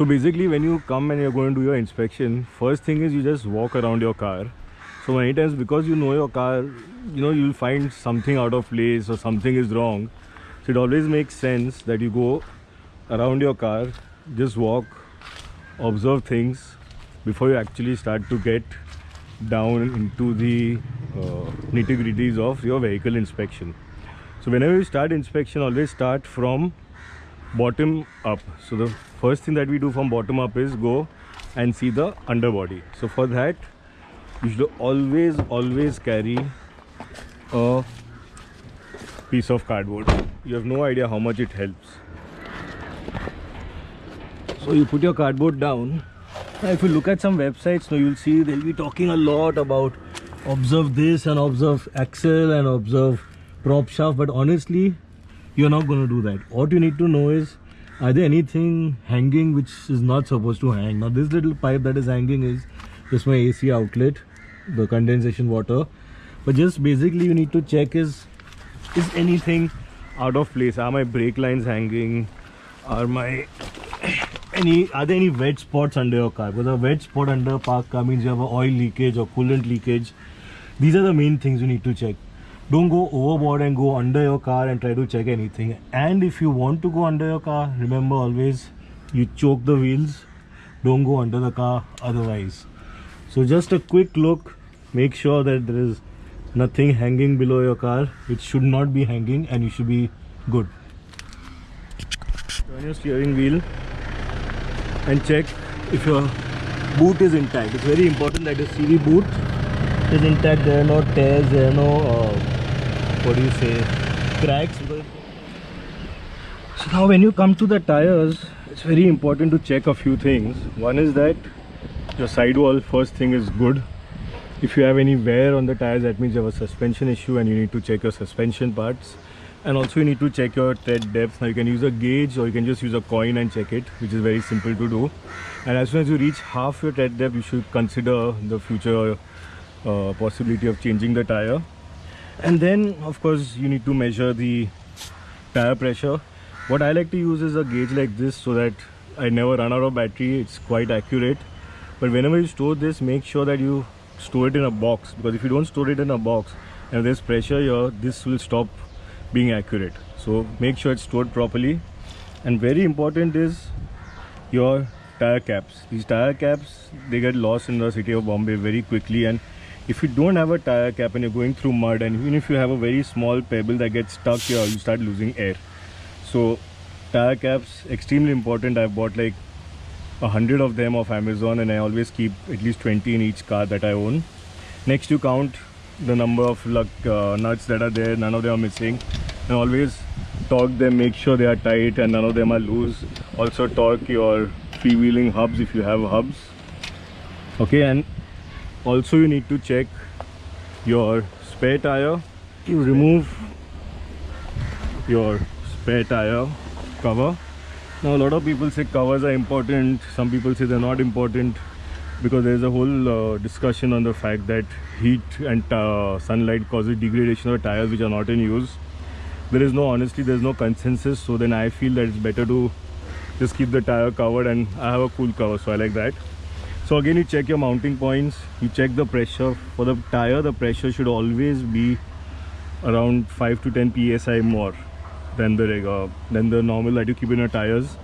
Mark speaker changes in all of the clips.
Speaker 1: So basically when you come and you're going to do your inspection, first thing is you just walk around your car. So many times, because you know your car, you'll find something out of place or something is wrong. So it always makes sense that you go around your car, just walk, observe things before you actually start to get down into the nitty-gritties of your vehicle inspection. So whenever you start inspection, always start from bottom up. So the first thing that we do from bottom up is go and see the underbody. So for that, you should always carry a piece of cardboard. You have no idea how much it helps. So you put your cardboard down. Now if you look at some websites, now you'll see they'll be talking a lot about observe this and observe axle and observe prop shaft, but honestly you're not going to do that. What you need to know is, are there anything hanging which is not supposed to hang? Now this little pipe that is hanging is just my AC outlet, the condensation water. But just basically you need to check is anything out of place? Are my brake lines hanging? Are there any wet spots under your car? Because a wet spot under a parked car means you have an oil leakage or coolant leakage. These are the main things you need to check. Don't go overboard and go under your car and try to check anything. And if you want to go under your car, remember always you choke the wheels. Don't go under the car otherwise. So just a quick look, make sure that there is nothing hanging below your car. It should not be hanging and you should be good. Turn your steering wheel and check if your boot is intact. It's very important that your CV boot is intact. There are no tears, there are no cracks. So now when you come to the tires, it's very important to check a few things. One is that your sidewall, first thing, is good. If you have any wear on the tires, that means you have a suspension issue and you need to check your suspension parts. And also you need to check your tread depth. Now you can use a gauge or you can just use a coin and check it, which is very simple to do. And as soon as you reach half your tread depth, you should consider the future possibility of changing the tire. And then of course you need to measure the tire pressure. What I like to use is a gauge like this so that I never run out of battery. It's quite accurate. But whenever you store this, make sure that you store it in a box, because if you don't store it in a box and there's pressure here, this will stop being accurate. So make sure it's stored properly. And very important is your tire caps. These tire caps, they get lost in the city of Bombay very quickly, and if you don't have a tire cap and you're going through mud, and even if you have a very small pebble that gets stuck here, you start losing air. So tire caps, extremely important. I've bought like 100 of them off Amazon, and I always keep at least 20 in each car that I own. Next, you count the number of nuts that are there. None of them are missing, and always torque them, make sure they are tight and none of them are loose. Also torque your freewheeling hubs if you have hubs. Okay, and also you need to check your spare tire. You remove your spare tire cover. Now a lot of people say covers are important, some people say they're not important, because there's a whole discussion on the fact that heat and sunlight causes degradation of tires which are not in use. Honestly there's no consensus, so then I feel that it's better to just keep the tire covered, and I have a cool cover, so I like that. So again, you check your mounting points, you check the pressure. For the tire, the pressure should always be around 5 to 10 psi more than the normal that you keep in your tires.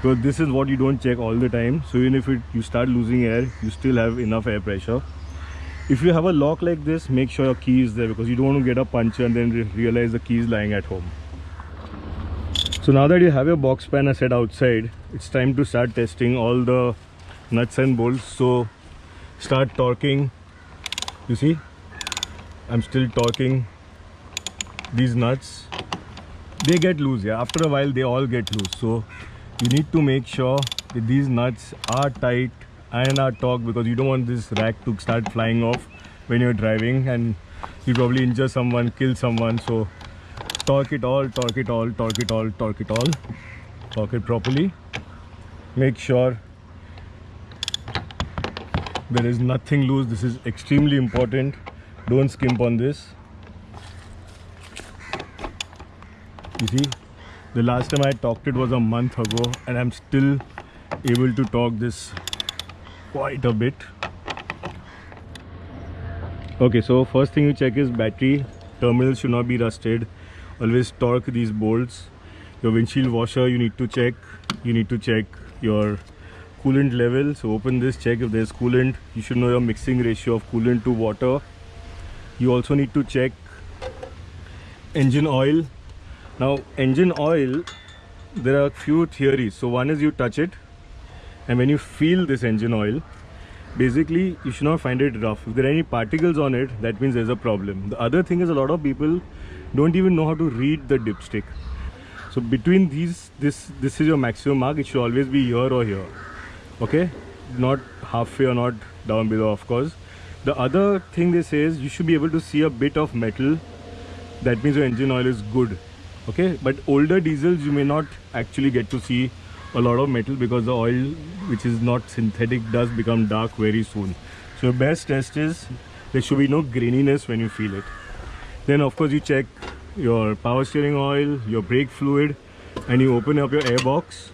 Speaker 1: So this is what you don't check all the time. So even if you start losing air, you still have enough air pressure. If you have a lock like this, make sure your key is there, because you don't want to get a puncture and then realize the key is lying at home. So now that you have your box spanner set outside, it's time to start testing all the nuts and bolts. So start torquing. You see, I'm still torquing these nuts. They get loose, yeah, after a while they all get loose. So you need to make sure that these nuts are tight and are torqued, because you don't want this rack to start flying off when you're driving and you probably injure someone, kill someone. So torque it all, torque it all, torque it all, torque it all, torque it properly. Make sure there is nothing loose. This is extremely important. Don't skimp on this. You see, the last time I torqued it was a month ago, and I'm still able to torque this quite a bit. Okay, so first thing you check is battery. Terminals should not be rusted. Always torque these bolts. Your windshield washer you need to check. You need to check your coolant level. So open this, check if there's coolant. You should know your mixing ratio of coolant to water. You also need to check engine oil. Now engine oil, there are a few theories. So one is you touch it, and when you feel this engine oil, basically you should not find it rough. If there are any particles on it, that means there's a problem. The other thing is a lot of people don't even know how to read the dipstick. So between these, this is your maximum mark. It should always be here or here. Okay, not halfway or not down below, of course. The other thing they say is you should be able to see a bit of metal. That means your engine oil is good. Okay, but older diesels you may not actually get to see a lot of metal because the oil, which is not synthetic, does become dark very soon. So your best test is there should be no graininess when you feel it. Then of course you check your power steering oil, your brake fluid, and you open up your airbox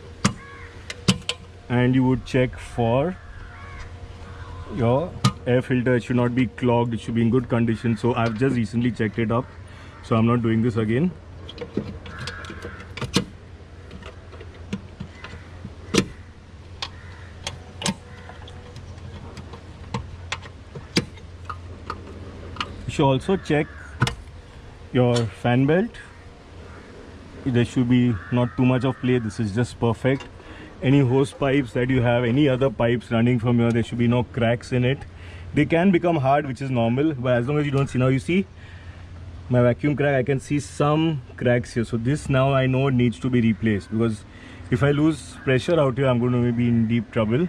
Speaker 1: and you would check for your air filter. It should not be clogged, it should be in good condition. So I've just recently checked it up, so I'm not doing this again. You should also check your fan belt. There should be not too much of play. This is just perfect. Any hose pipes that you have, any other pipes running from here, there should be no cracks in it. They can become hard, which is normal, but as long as you don't see. Now you see my vacuum crack, I can see some cracks here. So this now I know needs to be replaced, because if I lose pressure out here, I'm going to be in deep trouble.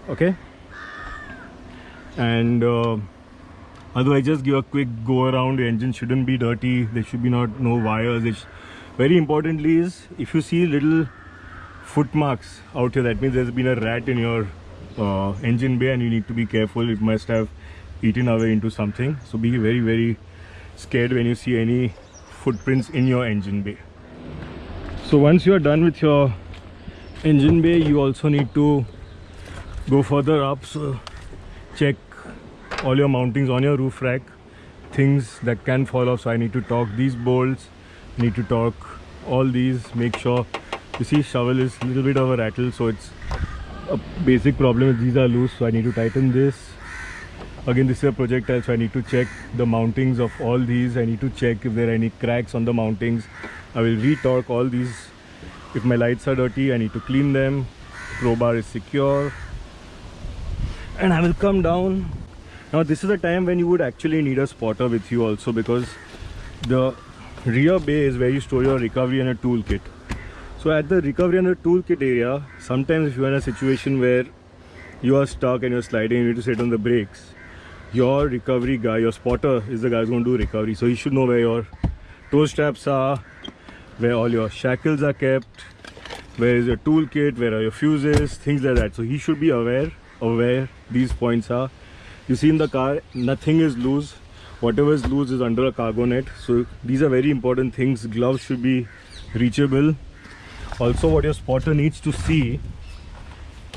Speaker 1: Okay, and otherwise just give a quick go around. The engine shouldn't be dirty. There should be no wires. It's very importantly is if you see little foot marks out here, that means there's been a rat in your engine bay and you need to be careful. It must have eaten away into something. So be very scared when you see any footprints in your engine bay. So once you are done with your engine bay, you also need to go further up. So check all your mountings on your roof rack, things that can fall off. So I need to torque these bolts, need to torque all these. Make sure, you see shovel is a little bit of a rattle, so it's a basic problem is these are loose, so I need to tighten this. Again, this is a projectile, so I need to check the mountings of all these. I need to check if there are any cracks on the mountings. I will re-torque all these. If my lights are dirty, I need to clean them. Crowbar is secure, and I will come down. Now this is a time when you would actually need a spotter with you also, because the rear bay is where you store your recovery and a toolkit. So at the recovery and the toolkit area, sometimes if you are in a situation where you are stuck and you're sliding, you need to sit on the brakes, your recovery guy, your spotter is the guy who's going to do recovery. So he should know where your toe straps are, where all your shackles are kept, where is your toolkit, where are your fuses, things like that. So he should be aware of where these points are. You see in the car, nothing is loose. Whatever is loose is under a cargo net. So these are very important things. Gloves should be reachable. Also, what your spotter needs to see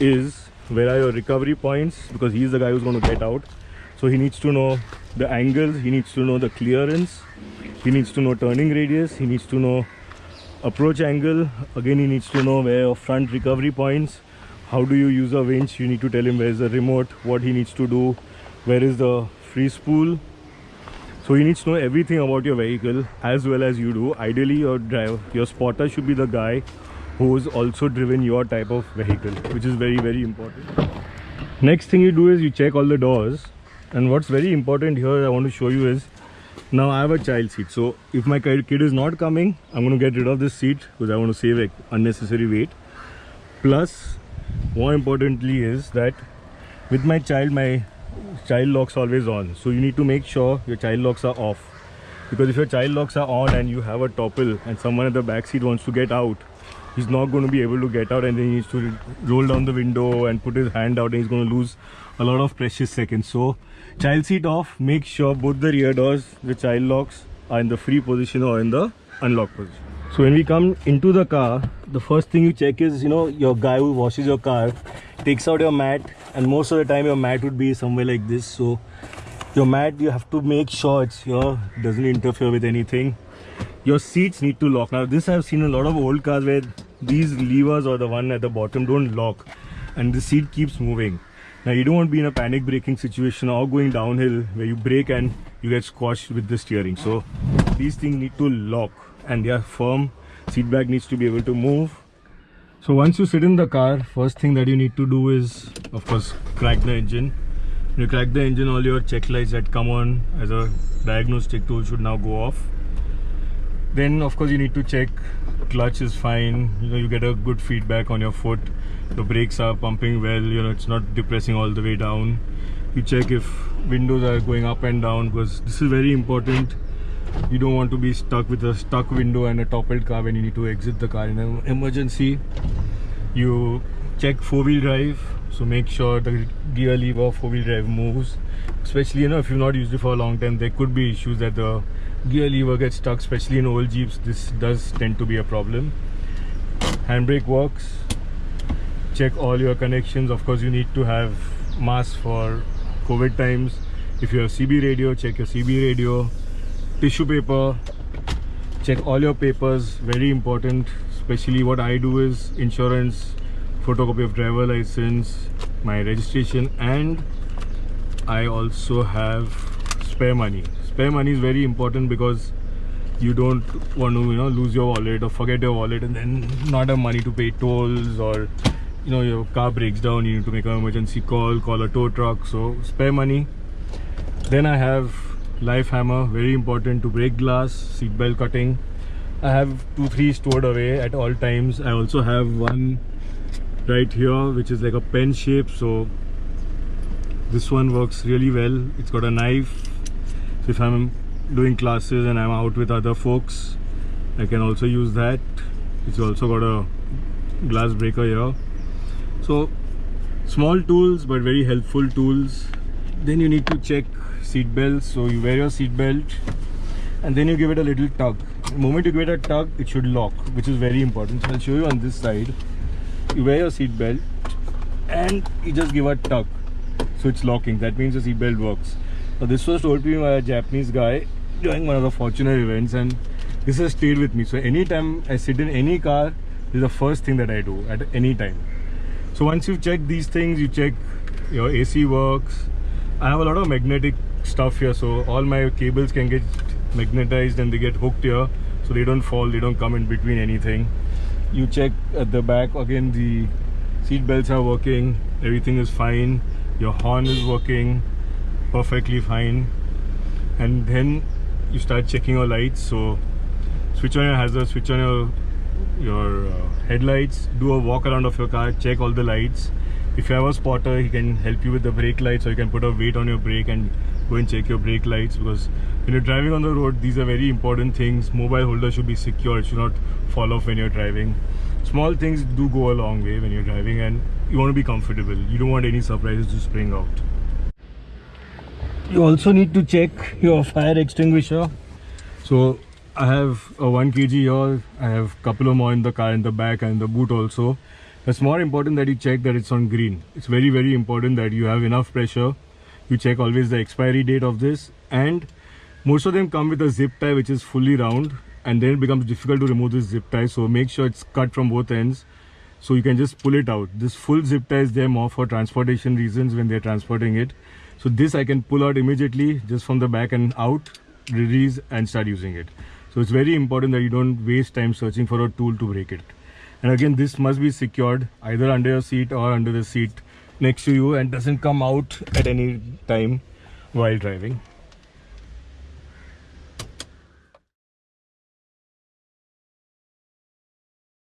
Speaker 1: is where are your recovery points, because he is the guy who's going to get out. So he needs to know the angles, he needs to know the clearance, he needs to know turning radius, he needs to know approach angle. Again, he needs to know where your front recovery points. How do you use a winch? You need to tell him where is the remote, what he needs to do, where is the free spool. So he needs to know everything about your vehicle as well as you do. Ideally, your spotter should be the guy who's also driven your type of vehicle, which is very important. Next thing you do is you check all the doors. And what's very important here I want to show you is, now I have a child seat. So if my kid is not coming, I'm going to get rid of this seat because I want to save unnecessary weight. Plus, more importantly is that with my child locks always on. So you need to make sure your child locks are off, because if your child locks are on and you have a topple and someone at the back seat wants to get out, he's not going to be able to get out, and then he needs to roll down the window and put his hand out, and he's going to lose a lot of precious seconds. So child seat off, make sure both the rear doors, the child locks, are in the free position or in the unlock position. So when we come into the car, the first thing you check is, your guy who washes your car takes out your mat, and most of the time your mat would be somewhere like this. So your mat, you have to make sure it's here, doesn't interfere with anything. Your seats need to lock. Now this I've seen a lot of old cars where these levers or the one at the bottom don't lock and the seat keeps moving. Now you don't want to be in a panic braking situation or going downhill where you brake and you get squashed with the steering. So these things need to lock and they are firm. Seat back needs to be able to move. So once you sit in the car, first thing that you need to do is, of course, crack the engine. When you crack the engine, all your check lights that come on as a diagnostic tool should now go off. Then of course you need to check clutch is fine, you get a good feedback on your foot, the brakes are pumping well, it's not depressing all the way down. You check if windows are going up and down, because this is very important. You don't want to be stuck with a stuck window and a toppled car when you need to exit the car in an emergency. You check four-wheel drive, so make sure the gear lever four-wheel drive moves, especially if you've not used it for a long time. There could be issues that the gear lever gets stuck, especially in old Jeeps. This does tend to be a problem. Handbrake works. Check all your connections. Of course you need to have masks for COVID times. If you have CB radio, check your CB radio. Tissue paper, check all your papers, very important. Especially what I do is insurance, photocopy of driver license, my registration, and I also have spare money. Spare money is very important because you don't want to lose your wallet or forget your wallet and then not have money to pay tolls, or your car breaks down, you need to make an emergency call a tow truck. So spare money. Then I have life hammer, very important to break glass, seat belt cutting. I have 2-3 stored away at all times. I also have one right here which is like a pen shape, so this one works really well. It's got a knife, so if I'm doing classes and I'm out with other folks, I can also use that. It's also got a glass breaker here. So small tools but very helpful tools. Then you need to check seat belts, so you wear your seat belt and then you give it a little tug. The moment you give it a tug, it should lock, which is very important. So I'll show you on this side. You wear your seat belt and you just give a tug, so it's locking. That means the seat belt works. Now this was told to me by a Japanese guy during one of the Fortuner events, and this has stayed with me. So anytime I sit in any car, this is the first thing that I do at any time. So once you've checked these things, you check your AC works. I have a lot of magnetic stuff here, so all my cables can get magnetized and they get hooked here, so they don't fall, they don't come in between anything. You check at the back, again the seat belts are working, everything is fine, your horn is working perfectly fine. And then you start checking your lights, so switch on your hazard, switch on your headlights, do a walk around of your car, check all the lights. If you have a spotter, he can help you with the brake lights, or you can put a weight on your brake and go and check your brake lights, because when you're driving on the road, these are very important things. Mobile holder should be secure, it should not fall off when you're driving. Small things do go a long way when you're driving, and you want to be comfortable. You don't want any surprises to spring out. You also need to check your fire extinguisher. So I have a 1 kg here, I have a couple of more in the car, in the back and the boot also. It's more important that you check that it's on green. It's very, very important that you have enough pressure. You check always the expiry date of this, and most of them come with a zip tie which is fully round, and then it becomes difficult to remove this zip tie. So make sure it's cut from both ends, so you can just pull it out. This full zip tie is there more for transportation reasons when they're transporting it. So this I can pull out immediately just from the back and out, release and start using it. So it's very important that you don't waste time searching for a tool to break it. And again, this must be secured either under your seat or under the seat next to you and doesn't come out at any time while driving.